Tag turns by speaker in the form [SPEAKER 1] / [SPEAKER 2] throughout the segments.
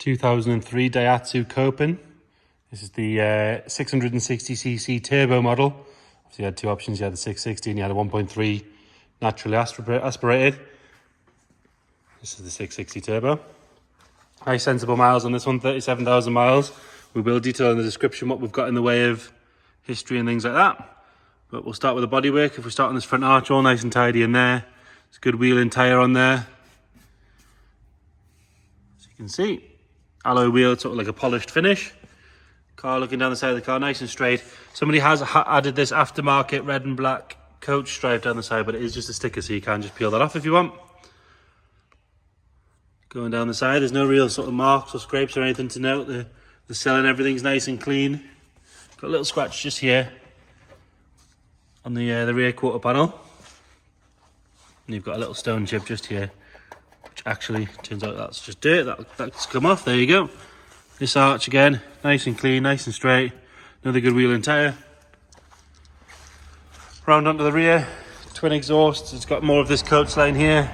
[SPEAKER 1] 2003 Dihatsu Copen. This is the 660cc turbo model. Obviously you had two options, you had the 660 and you had a 1.3 naturally aspirated. This is the 660 turbo. Nice sensible miles on this one, 37,000 miles. We will detail in the description what we've got in the way of history and things like that. But we'll start with the bodywork. If we start on this front arch, all nice and tidy in there. It's a good wheel and tyre on there. As you can see, alloy wheel, sort of like a polished finish. Car looking down the side of the car, nice and straight. Somebody has added this aftermarket red and black coach stripe down the side, but it is just a sticker, so you can just peel that off if you want. Going down the side, there's no real sort of marks or scrapes or anything to note. The sill and everything's nice and clean. Got a little scratch just here on the rear quarter panel. And you've got a little stone chip just here, which actually turns out that's just dirt. That's come off, there you go. This arch again, nice and clean, nice and straight. Another good wheel and tyre. Round onto the rear, twin exhausts. It's got more of this coach line here,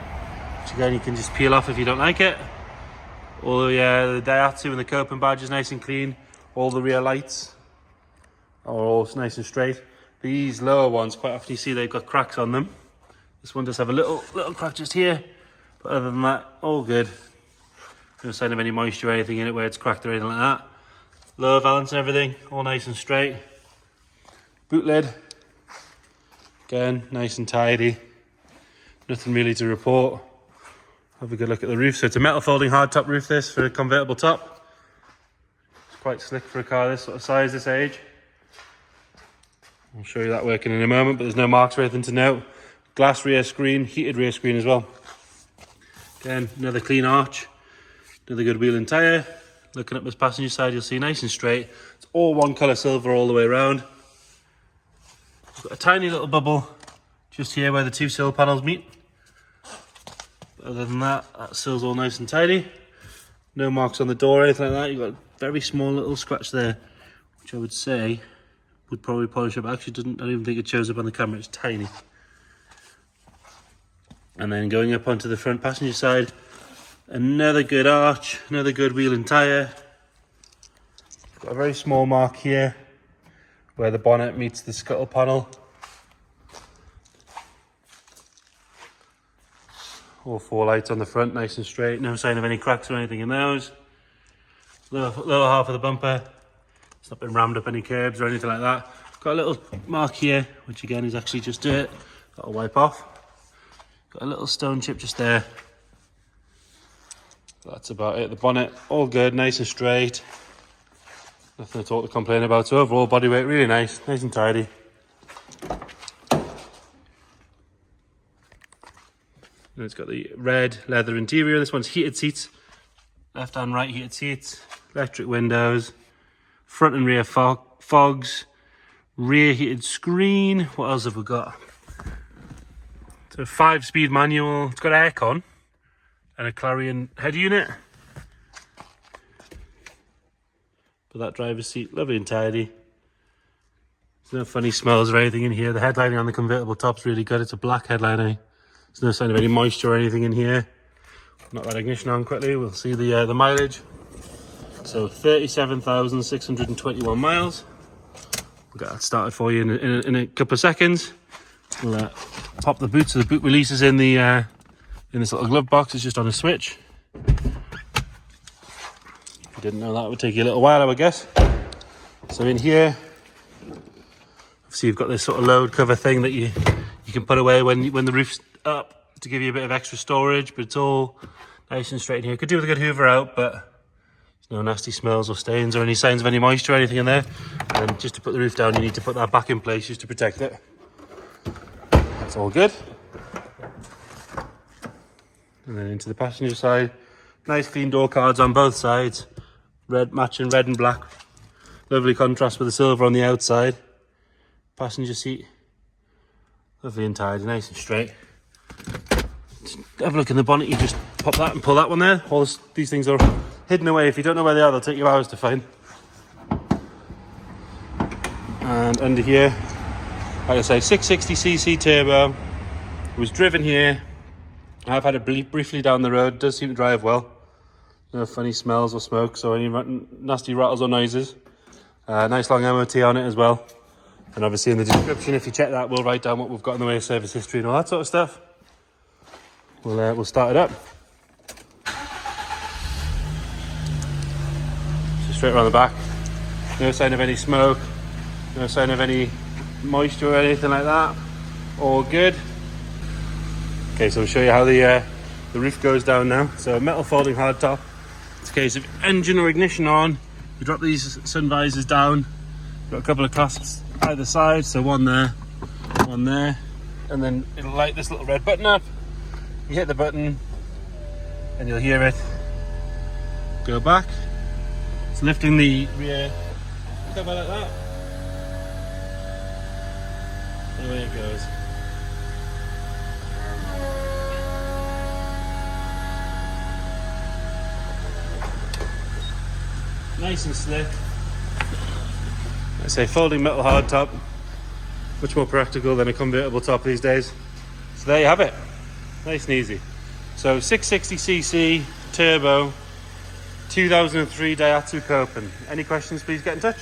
[SPEAKER 1] which again you can just peel off if you don't like it. All the Dihatsu and the Copen badge is nice and clean. All the rear lights are all nice and straight. These lower ones, quite often you see they've got cracks on them. This one does have a little crack just here, but other than that, all good. No sign of any moisture or anything in it where it's cracked or anything like that. Lower valance and everything, all nice and straight. Boot lid, again, nice and tidy. Nothing really to report. Have a good look at the roof. So it's a metal folding hardtop roof, this, for a convertible top. It's quite slick for a car this sort of size, this age. I'll show you that working in a moment, but there's no marks or anything to note. Glass rear screen, heated rear screen as well. Again, another clean arch. Another good wheel and tyre. Looking up this passenger side, you'll see nice and straight. It's all one colour silver all the way around. It's got a tiny little bubble just here where the two sill panels meet. But other than that, that sill's all nice and tidy. No marks on the door or anything like that. You've got a very small little scratch there, which I would say would probably polish up. Actually, I don't even think it shows up on the camera. It's tiny. And then going up onto the front passenger side, another good arch, another good wheel and tyre. Got a very small mark here where the bonnet meets the scuttle panel. All four lights on the front, nice and straight. No sign of any cracks or anything in those. Lower half of the bumper. It's not been rammed up any curbs or anything like that. Got a little mark here, which again is actually just dirt. That'll wipe off. Got a little stone chip just there. That's about it. The bonnet, all good, nice and straight. Nothing at all to complain about. So overall, bodyweight really nice and tidy. And it's got the red leather interior. This one's heated seats. Left and right heated seats. Electric windows. Front and rear fogs. Rear heated screen. What else have we got? It's a 5-speed manual. It's got aircon and a Clarion head unit. But that driver's seat, lovely and tidy. There's no funny smells or anything in here. The headlining on the convertible top's really good. It's a black headlining. There's no sign of any moisture or anything in here. Knock that ignition on quickly. We'll see the mileage. So 37,621 miles. We'll get that started for you in a couple of seconds. We'll pop the boot. So the boot releases in this little glove box. It's just on a switch. If you didn't know that, it would take you a little while, I would guess. So in here, obviously you've got this sort of load cover thing that you can put away when the roof's up to give you a bit of extra storage, but it's all nice and straight in here. Could do with a good hoover out, but there's no nasty smells or stains or any signs of any moisture or anything in there. And just to put the roof down, you need to put that back in place just to protect it. That's all good. And then into the passenger side, nice clean door cards on both sides. Matching red and black. Lovely contrast with the silver on the outside. Passenger seat, lovely and tidy, nice and straight. Have a look in the bonnet. You just pop that and pull that one there. These things are hidden away. If you don't know where they are, they'll take you hours to find. And under here, like I say, 660cc turbo. It was driven here. I've had it briefly down the road. It does seem to drive well. No funny smells or smokes or any nasty rattles or noises. Nice long MOT on it as well. And obviously in the description, if you check that, we'll write down what we've got in the way of service history and all that sort of stuff. We'll start it up. So straight around the back. No sign of any smoke. No sign of any moisture or anything like that. All good. Okay, so we'll show you how the roof goes down now. So metal folding hardtop. It's a case of engine or ignition on. You drop these sun visors down. Got a couple of clasps either side, so one there, and then it'll light this little red button up. You hit the button, and you'll hear it go back. It's lifting the rear cover like that. And away it goes. Nice and slick. I say folding metal hardtop, much more practical than a convertible top these days. So there you have it, nice and easy. So 660cc turbo, 2003 Dihatsu Copen. Any questions, please get in touch.